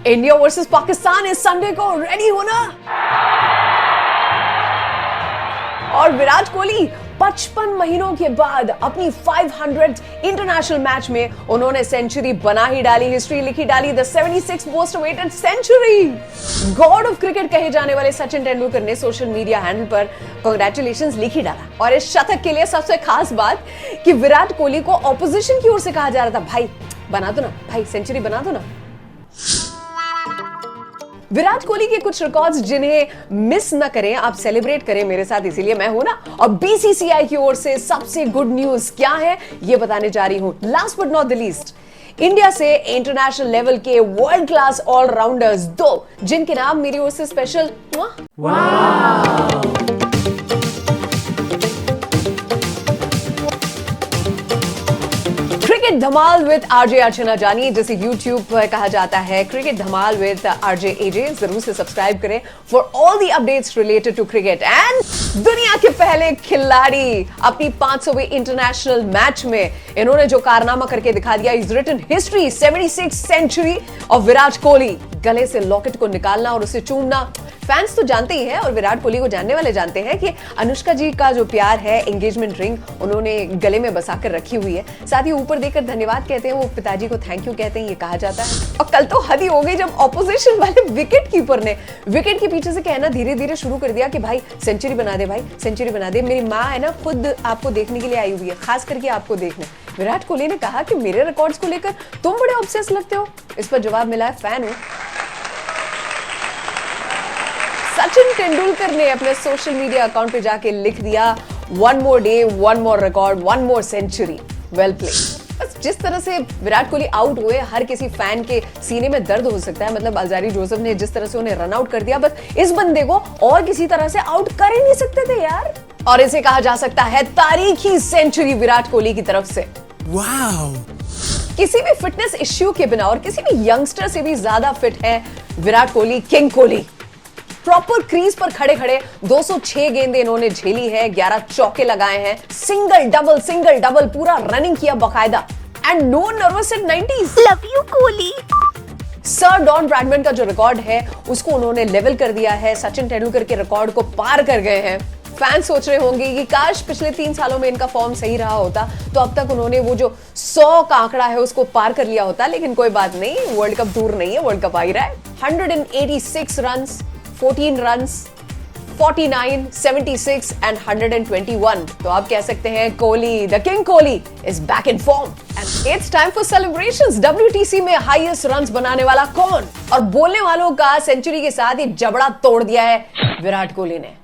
India versus Pakistan इस Sunday को, ready हो ना? और विराट कोहली 55 महीनों के बाद अपनी 500th इंटरनेशनल मैच में उन्होंने सेंचुरी बना ही डाली, हिस्ट्री लिखी डाली, the 76 most awaited century. God of cricket कहे जाने वाले सचिन तेंदुलकर ने सोशल मीडिया हैंडल पर कांग्रेचुलेशंस लिखी डाला। और इस शतक के लिए सबसे खास बात कि विराट कोहली को ऑपोजिशन की ओर से कहा जा रहा था, भाई बना दो ना, भाई सेंचुरी बना दो ना। विराट कोहली के कुछ रिकॉर्ड्स जिन्हें मिस न करें, आप सेलिब्रेट करें मेरे साथ, इसीलिए मैं हूं ना। और बीसीसीआई की ओर से सबसे गुड न्यूज क्या है ये बताने जा रही हूं। Last but not the least, India से इंटरनेशनल लेवल के वर्ल्ड क्लास ऑलराउंडर्स दो, जिनके नाम मेरी ओर से स्पेशल क्रिकेट धमाल विद आरजे अर्चना जानी, जिसे यूट्यूब पर कहा जाता है क्रिकेट धमाल विद आरजे एजे। जरूर से सब्सक्राइब करें for all the updates related to cricket. And दुनिया के पहले खिलाड़ी अपनी 500वीं इंटरनेशनल मैच में इन्होंने जो कारनामा करके दिखा दिया, is written history, 76 century of Virat Kohli. गले से लॉकेट को निकालना और उसे चूमना फैंस तो जानते ही हैं, और विराट कोहली को जानने वाले जानते हैं कि अनुष्का जी का जो प्यार है, एंगेजमेंट रिंग उन्होंने गले में बसाकर रखी हुई है। साथ ही ऊपर देकर धन्यवाद कहते हैं, वो पिताजी को थैंक यू कहते हैं, ये कहा जाता है। और कल तो हद ही हो गई जब ऑपोजिशन वाले विकेट कीपर ने विकेट के पीछे से कहना धीरे धीरे शुरू कर दिया कि भाई सेंचुरी बना दे, भाई सेंचुरी बना दे। मेरी माँ है ना, खुद आपको देखने के लिए आई हुई है, खास करके आपको देखने। विराट कोहली ने कहा कि मेरे रिकॉर्ड्स को लेकर तुम बड़े ऑब्सेस लगते हो। इस पर जवाब मिला है, फैन हूं। सचिन तेंदुलकर ने अपने सोशल मीडिया अकाउंट पे जाके लिख दिया, one more day, one more record, one more century, well played. बस जिस तरह से विराट कोहली आउट हुए, हर किसी फैन के सीने में दर्द हो सकता है। मतलब अल्जारी जोसेफ ने जिस तरह से उन्हें रन आउट कर दिया, बस इस बंदे को और किसी तरह से आउट कर ही नहीं सकते थे यार। और इसे कहा जा सकता है तारीखी सेंचुरी विराट कोहली की तरफ से। वाओ! किसी भी फिटनेस इश्यू के बिना और किसी भी यंगस्टर से भी ज्यादा फिट है Virat Kohli, king Kohli. Proper crease पर खड़े खड़े 206 गेंदें इन्होंने झेली है, 11 चौके लगाए हैं, सिंगल डबल पूरा रनिंग किया बकायदा। And no nervous at 90s। Love you Kohli. Sir Don Bradman का जो रिकॉर्ड है उसको उन्होंने लेवल कर दिया है, सचिन तेंदुलकर के रिकॉर्ड को पार कर गए हैं। फैंस सोच रहे होंगे कि काश पिछले 3 सालों में इनका फॉर्म सही रहा होता तो अब तक उन्होंने वो जो 100 का आंकड़ा है उसको पार कर लिया होता, लेकिन कोई बात नहीं, वर्ल्ड कप दूर नहीं है, वर्ल्ड कप आ ही रहा है। 186 रन्स, 14 रन्स, 49, 76 एंड 121। तो आप कह सकते हैं Kohli, the king Kohli is back in form and it's time for celebrations. WTC में हाईएस्ट रन्स बनाने वाला कौन? और बोलने वालों का सेंचुरी के साथ ही जबड़ा तोड़ दिया है विराट कोहली ने।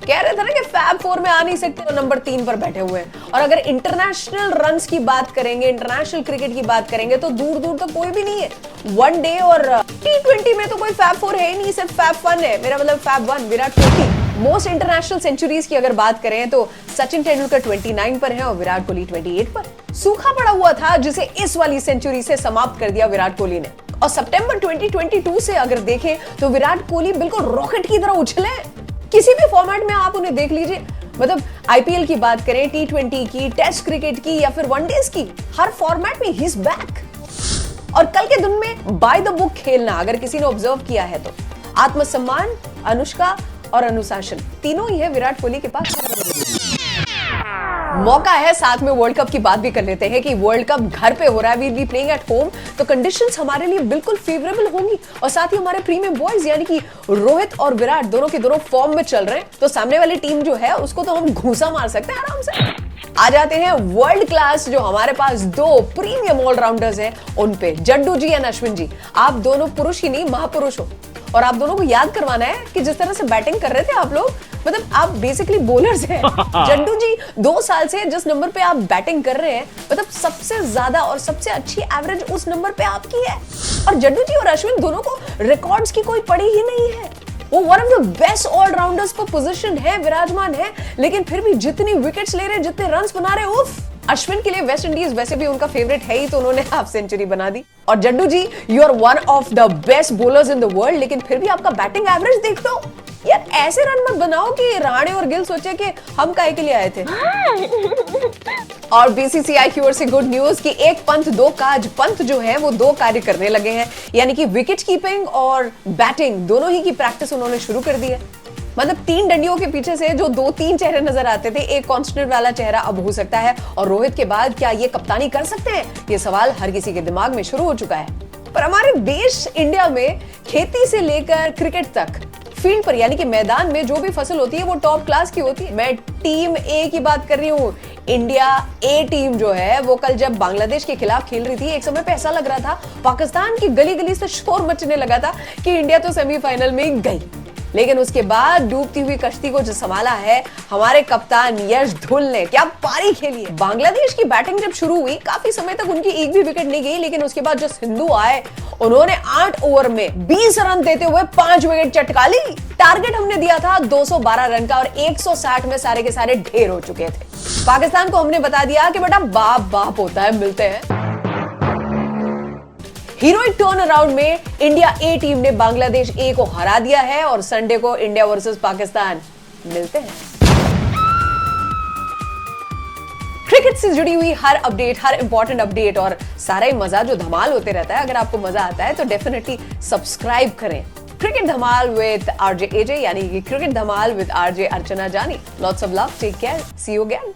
कह रहे थे ना कि फैब 4 में आ नहीं सकते, तो नंबर 3 पर बैठे हुए हैं। और अगर इंटरनेशनल रन्स की बात करेंगे, इंटरनेशनल क्रिकेट की बात करेंगे, तो दूर दूर तक कोई भी नहीं है। वनडे और T20 में तो कोई फैब 4 है ही नहीं, सिर्फ फैब 1 है। मेरा मतलब fab 1 Virat Kohli. Most international centuries की अगर बात करें तो सचिन तेंदुलकर 29 पर है और विराट कोहली 28 पर। सूखा पड़ा हुआ था जिसे इस वाली सेंचुरी से समाप्त कर दिया विराट कोहली ने। और सितंबर 2022 से अगर देखें तो विराट कोहली बिल्कुल रॉकेट की तरह उछले। किसी भी फॉर्मेट में आप उन्हें देख लीजिए, मतलब आईपीएल की बात करें, T20 की, टेस्ट क्रिकेट की या फिर वनडेज की, हर फॉर्मेट में ही इज बैक। और कल के दिन में बाय द बुक खेलना अगर किसी ने ऑब्जर्व किया है तो आत्मसम्मान, अनुष्का और अनुशासन तीनों ही है विराट कोहली के पास। मौका है साथ में वर्ल्ड कप की बात भी कर लेते हैं कि वर्ल्ड कप घर पे हो रहा है, we be playing at home, तो कंडीशंस हमारे लिए बिल्कुल फेवरेबल होंगी। और साथ ही हमारे प्रीमियम बॉयज यानी कि रोहित और विराट दोनों के दोनों फॉर्म में चल रहे हैं, तो सामने वाली टीम जो है उसको तो हम घूसा मार सकते हैं आराम से। आ जाते हैं वर्ल्ड क्लास जो हमारे पास 2 प्रीमियम ऑलराउंडर्स हैं उन पे, जड्डू जी एंड अश्विन जी। आप दोनों पुरुष ही नहीं महापुरुष हो, और आप दोनों को याद करवाना है कि जिस तरह से बैटिंग कर रहे थे आप लोग, मतलब आप बेसिकली बॉलर्स हैं। जड्डू जी 2 साल से जिस नंबर पे आप बैटिंग कर रहे हैं, मतलब सबसे ज्यादा और सबसे अच्छी एवरेज उस नंबर पे आपकी है। और जड्डू जी और अश्विन दोनों को रिकॉर्ड्स की कोई पड़ी ही नहीं है। वो one of the best allrounders पर पोजीशन है, विराजमान है, लेकिन फिर भी जितनी विकेट्स ले रहे, जितने रन्स बना रहे, उफ। अश्विन के लिए वेस्ट इंडीज वैसे भी उनका फेवरेट है ही, तो उन्होंने हाफ सेंचुरी बना दी। और Jaddu ji, you are one of the best bowlers in the world, लेकिन फिर भी आपका बैटिंग एवरेज देख दो, यार ऐसे रन मत बनाओ कि रहाणे और गिल सोचे कि हम काहे के लिए आए थे। और बीसीसीआई की ओर से गुड न्यूज कि एक पंत दो काज, पंत जो है वो दो कार्य करने लगे हैं, यानी कि विकेट कीपिंग और बैटिंग दोनों ही की प्रैक्टिस उन्होंने शुरू कर दी है। मतलब 3 डंडियों के पीछे से जो 2-3 चेहरे नजर आते थे, एक कांस्टेंट वाला चेहरा अब हो सकता है। और रोहित के बाद क्या ये कप्तानी कर सकते हैं, ये सवाल हर किसी के दिमाग में शुरू हो चुका है। पर हमारे देश इंडिया में खेती से लेकर क्रिकेट तक फील्ड पर यानी कि मैदान में जो भी फसल होती है वो टॉप क्लास की होती है। मैं टीम ए की बात कर रही हूँ। इंडिया ए टीम जो है वो कल जब बांग्लादेश के खिलाफ खेल रही थी, एक समय पे ऐसा लग रहा था पाकिस्तान की गली गली से शोर मचने लगा था कि इंडिया तो सेमीफाइनल में गई। लेकिन उसके बाद डूबती हुई कश्ती को जो संभाला है हमारे कप्तान यश धुल ने, क्या पारी खेली है। बांग्लादेश की बैटिंग जब शुरू हुई काफी समय तक उनकी एक भी विकेट नहीं गई, लेकिन उसके बाद जो सिंधु आए उन्होंने 8 ओवर में 20 रन देते हुए 5 विकेट चटका ली। टारगेट हमने दिया था 212 रन का और 160 में सारे के सारे ढेर हो चुके थे। पाकिस्तान को हमने बता दिया कि बेटा बाप बाप होता है, मिलते हैं। हीरोइक टर्न अराउंड में इंडिया ए टीम ने बांग्लादेश ए को हरा दिया है और संडे को इंडिया वर्सेस पाकिस्तान मिलते हैं। क्रिकेट से जुड़ी हुई हर अपडेट, हर इंपॉर्टेंट अपडेट और सारा ही मजा जो धमाल होते रहता है, अगर आपको मजा आता है तो डेफिनेटली सब्सक्राइब करें क्रिकेट धमाल विद आरजे एजे, यानी कि क्रिकेट धमाल with RJ Archana Jani. Lots of love, take care, see you again.